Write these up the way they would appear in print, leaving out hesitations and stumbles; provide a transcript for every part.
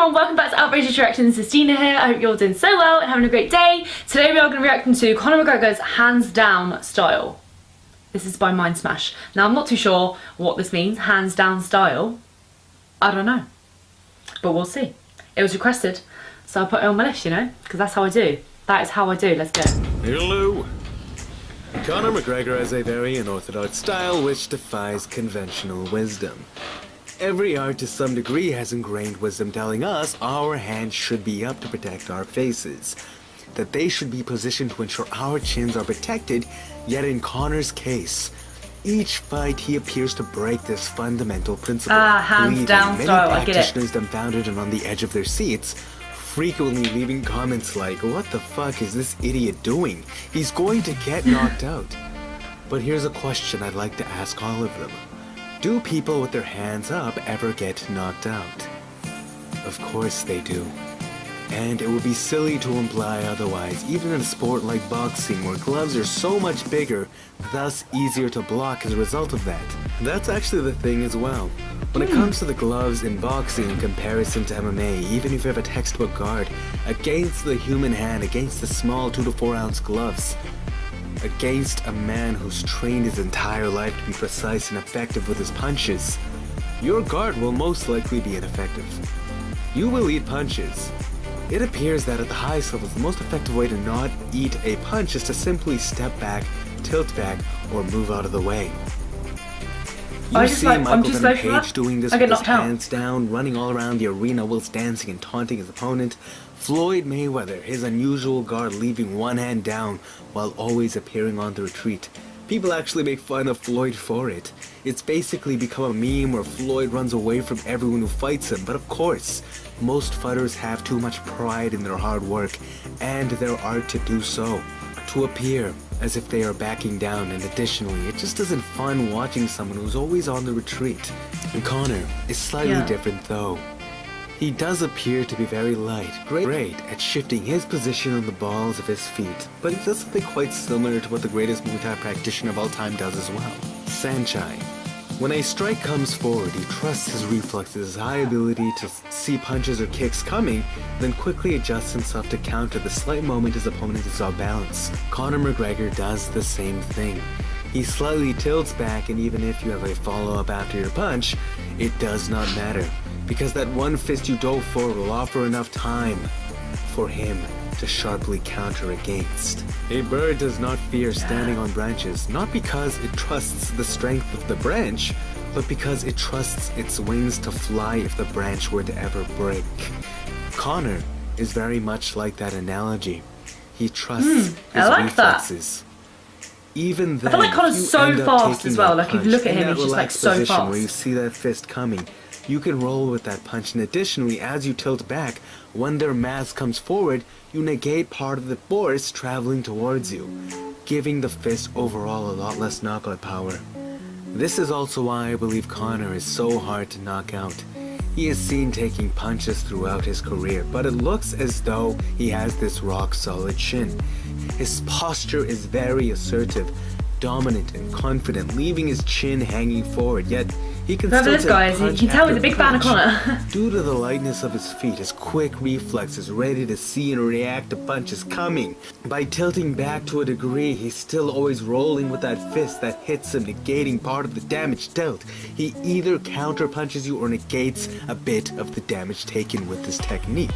everyone, welcome back to Outrageous Reactions. It's Tina here. I hope you're all doing so well and having a great day. Today we are going to be reacting to Conor McGregor's hands down style. This is by Mind Smash. Now I'm not too sure what this means, hands down style. I don't know, but we'll see. It was requested, so I put it on my list, you know, because that's how I do. That is how I do. Let's go. Hello. Conor McGregor has a very unorthodox style which defies conventional wisdom. Every art to some degree has ingrained wisdom telling us our hands should be up to protect our faces, that they should be positioned to ensure our chins are protected, yet in Conor's case, each fight he appears to break this fundamental principle. Hands down style, I get it. Many practitioners dumbfounded and on the edge of their seats, frequently leaving comments like, "What the fuck is this idiot doing? He's going to get knocked out." But here's a question I'd like to ask all of them. Do people with their hands up ever get knocked out? Of course they do. And it would be silly to imply otherwise, even in a sport like boxing where gloves are so much bigger, thus easier to block as a result of that. That's actually the thing as well. When it comes to the gloves in boxing in comparison to MMA, even if you have a textbook guard, against the human hand, against the small 2 to 4 ounce gloves, against a man who's trained his entire life to be precise and effective with his punches, your guard will most likely be ineffective. You will eat punches. It appears that at the highest levels, the most effective way to not eat a punch is to simply step back, tilt back, or move out of the way. You see Michael Venom Page doing this with his hands down, running all around the arena whilst dancing and taunting his opponent. Floyd Mayweather, his unusual guard leaving one hand down while always appearing on the retreat. People actually make fun of Floyd for it. It's basically become a meme where Floyd runs away from everyone who fights him, but of course, most fighters have too much pride in their hard work and their art to do so, to appear as if they are backing down, and additionally, it just isn't fun watching someone who's always on the retreat. And Conor is slightly different though. He does appear to be very light, great at shifting his position on the balls of his feet, but he does something quite similar to what the greatest Muay Thai practitioner of all time does as well. Sanchai. When a strike comes forward, he trusts his reflexes, his high ability to see punches or kicks coming, then quickly adjusts himself to counter the slight moment his opponent is off balance. Conor McGregor does the same thing. He slightly tilts back, and even if you have a follow-up after your punch, it does not matter, because that one fist you dove for will offer enough time for him to sharply counter against. A bird does not fear standing on branches, not because it trusts the strength of the branch, but because it trusts its wings to fly if the branch were to ever break. Conor is very much like that analogy. He trusts his reflexes. Even then, I feel like Conor's so fast as well. Like if you look at him, he's just like so fast. Where you see that fist coming, you can roll with that punch, and additionally, as you tilt back, when their mass comes forward, you negate part of the force traveling towards you, giving the fist overall a lot less knockout power. This is also why I believe Conor is so hard to knock out. He is seen taking punches throughout his career, but it looks as though he has this rock-solid chin. His posture is very assertive, dominant and confident, leaving his chin hanging forward, yet he can still take punch. You can tell he's a big fan of Conor. Due to the lightness of his feet, his quick reflexes, ready to see and react to punches coming. By tilting back to a degree, he's still always rolling with that fist that hits him, negating part of the damage dealt. He either counter punches you or negates a bit of the damage taken with this technique.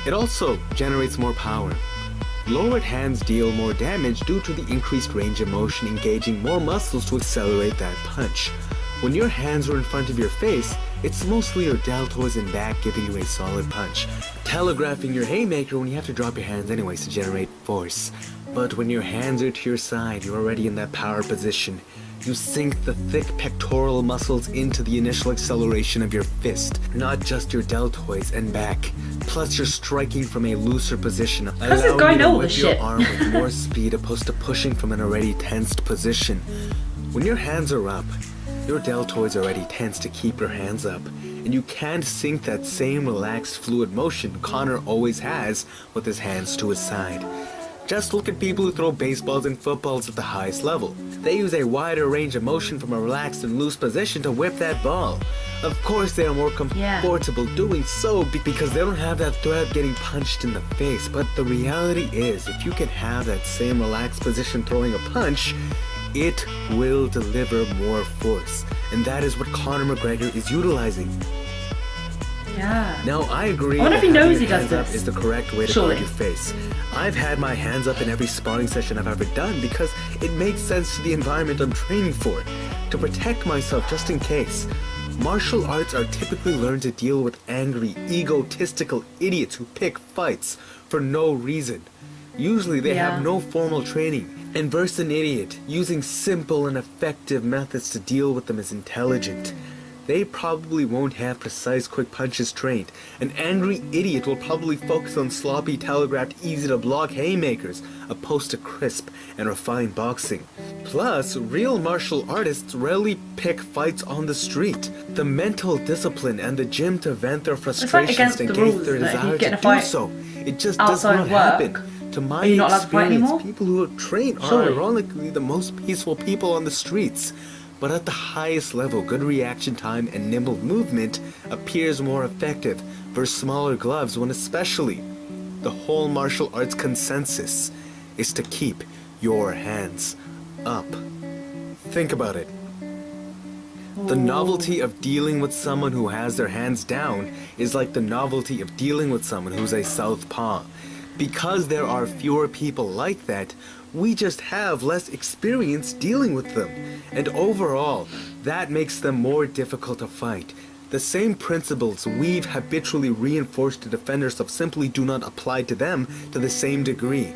It also generates more power. Lowered hands deal more damage due to the increased range of motion, engaging more muscles to accelerate that punch. When your hands are in front of your face, it's mostly your deltoids and back giving you a solid punch, telegraphing your haymaker when you have to drop your hands anyways to generate force. But when your hands are to your side, you're already in that power position. You sink the thick pectoral muscles into the initial acceleration of your fist, not just your deltoids and back. Plus you're striking from a looser position, allowing you to whip your arm with more speed opposed to pushing from an already tensed position. When your hands are up, your deltoids are already tense to keep your hands up, and you can't sink that same relaxed fluid motion Conor always has with his hands to his side. Just look at people who throw baseballs and footballs at the highest level. They use a wider range of motion from a relaxed and loose position to whip that ball. Of course, they are more comfortable doing so because they don't have that threat of getting punched in the face. But the reality is, if you can have that same relaxed position throwing a punch, it will deliver more force. And that is what Conor McGregor is utilizing. Yeah. Now, I agree I wonder if he knows he does this. is the correct way to guard your face. I've had my hands up in every sparring session I've ever done because it makes sense to the environment I'm training for, to protect myself just in case. Martial arts are typically learned to deal with angry, egotistical idiots who pick fights for no reason. Usually they have no formal training, and versus an idiot, using simple and effective methods to deal with them is intelligent. They probably won't have precise quick punches trained. An angry idiot will probably focus on sloppy, telegraphed, easy to block haymakers, opposed to crisp and refined boxing. Plus, real martial artists rarely pick fights on the street. The mental discipline and the gym to vent their frustrations and gauge their desire to do so. It just does not happen. To my experience, people who train are ironically the most peaceful people on the streets. But at the highest level, good reaction time and nimble movement appears more effective versus smaller gloves when especially the whole martial arts consensus is to keep your hands up. Think about it. The novelty of dealing with someone who has their hands down is like the novelty of dealing with someone who's a southpaw. Because there are fewer people like that, we just have less experience dealing with them. And overall, that makes them more difficult to fight. The same principles we've habitually reinforced to defend ourselves simply do not apply to them to the same degree.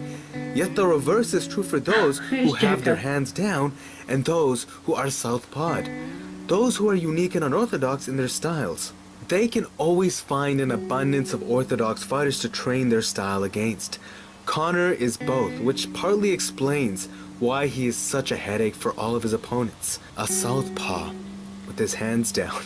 Yet the reverse is true for those who have their hands down and those who are southpawed. Those who are unique and unorthodox in their styles. They can always find an abundance of orthodox fighters to train their style against. Conor is both, which partly explains why he is such a headache for all of his opponents. A southpaw with his hands down.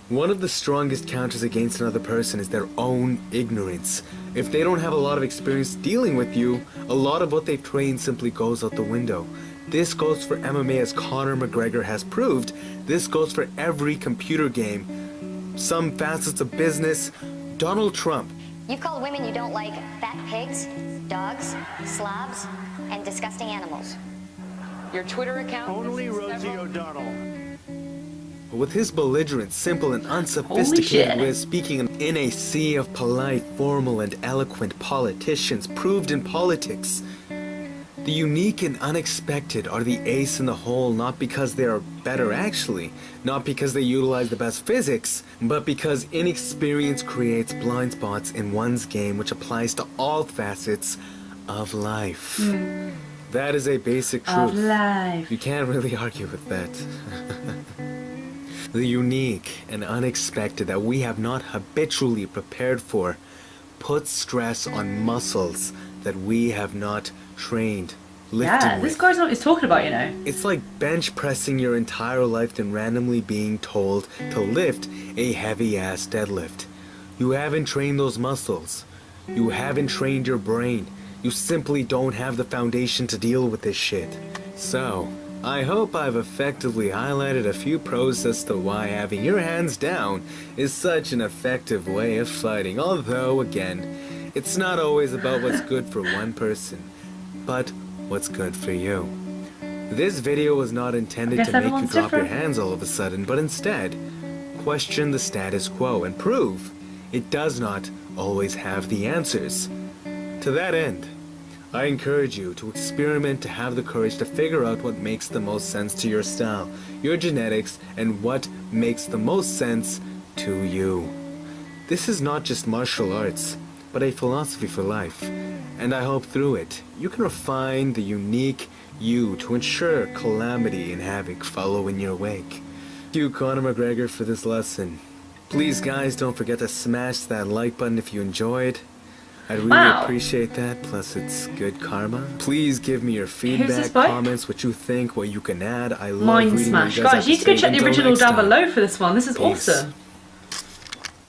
One of the strongest counters against another person is their own ignorance. If they don't have a lot of experience dealing with you, a lot of what they've trained simply goes out the window. This goes for MMA as Conor McGregor has proved. This goes for every computer game. Some facets of business. Donald Trump. You've called women you don't like fat pigs, dogs, slobs, and disgusting animals. Your Twitter account? Only Rosie O'Donnell. With his belligerent, simple, and unsophisticated way of speaking in a sea of polite, formal, and eloquent politicians proved in politics. The unique and unexpected are the ace in the hole, not because they are better actually, not because they utilize the best physics, but because inexperience creates blind spots in one's game, which applies to all facets of life. That is a basic truth. Of life. You can't really argue with that. The unique and unexpected that we have not habitually prepared for puts stress on muscles that we have not trained lifting this with. guy's not what he's talking about, you know. It's like bench pressing your entire life and randomly being told to lift a heavy ass deadlift. You haven't trained those muscles. You haven't trained your brain. You simply don't have the foundation to deal with this shit. So, I hope I've effectively highlighted a few pros as to why having your hands down is such an effective way of fighting. Although, again, it's not always about what's good for one person, but what's good for you. This video was not intended to make you drop your hands all of a sudden, but instead, question the status quo and prove it does not always have the answers. To that end, I encourage you to experiment, to have the courage to figure out what makes the most sense to your style, your genetics, and what makes the most sense to you. This is not just martial arts, but a philosophy for life, and I hope through it, you can refine the unique you to ensure calamity and havoc follow in your wake. Thank you, Conor McGregor, for this lesson. Please, guys, don't forget to smash that like button if you enjoyed. I'd really appreciate that, plus it's good karma. Please give me your feedback, comments, what you think, what you can add. I love Mind reading Smash. what you guys Guys, you need to go check the original down below for this one. This is awesome.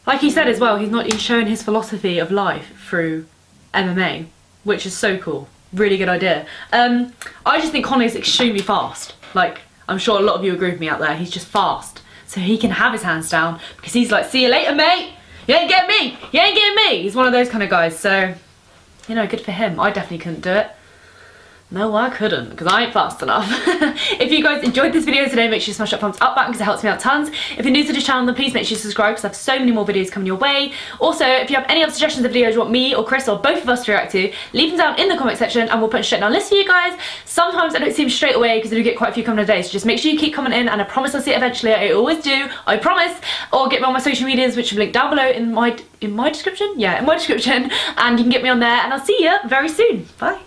Like he said as well, he's showing his philosophy of life through MMA. which is so cool. Really good idea. I just think Connor's extremely fast. Like, I'm sure a lot of you agree with me out there. He's just fast. So he can have his hands down because he's like, see you later, mate. You ain't getting me. You ain't getting me. He's one of those kind of guys. So, you know, good for him. I definitely couldn't do it. No, I couldn't, because I ain't fast enough. If you guys enjoyed this video today, make sure you smash that thumbs up button because it helps me out tons. If you're new to this channel, then please make sure you subscribe because I have so many more videos coming your way. Also, if you have any other suggestions of videos you want me or Chris or both of us to react to, leave them down in the comment section and we'll put a straight down list for you guys. Sometimes I don't see them straight away because I do get quite a few coming a day, so just make sure you keep commenting and I promise I'll see it eventually. I always do, I promise. Or get me on my social medias, which are linked down below in my description? Yeah, in my description. And you can get me on there and I'll see you very soon. Bye.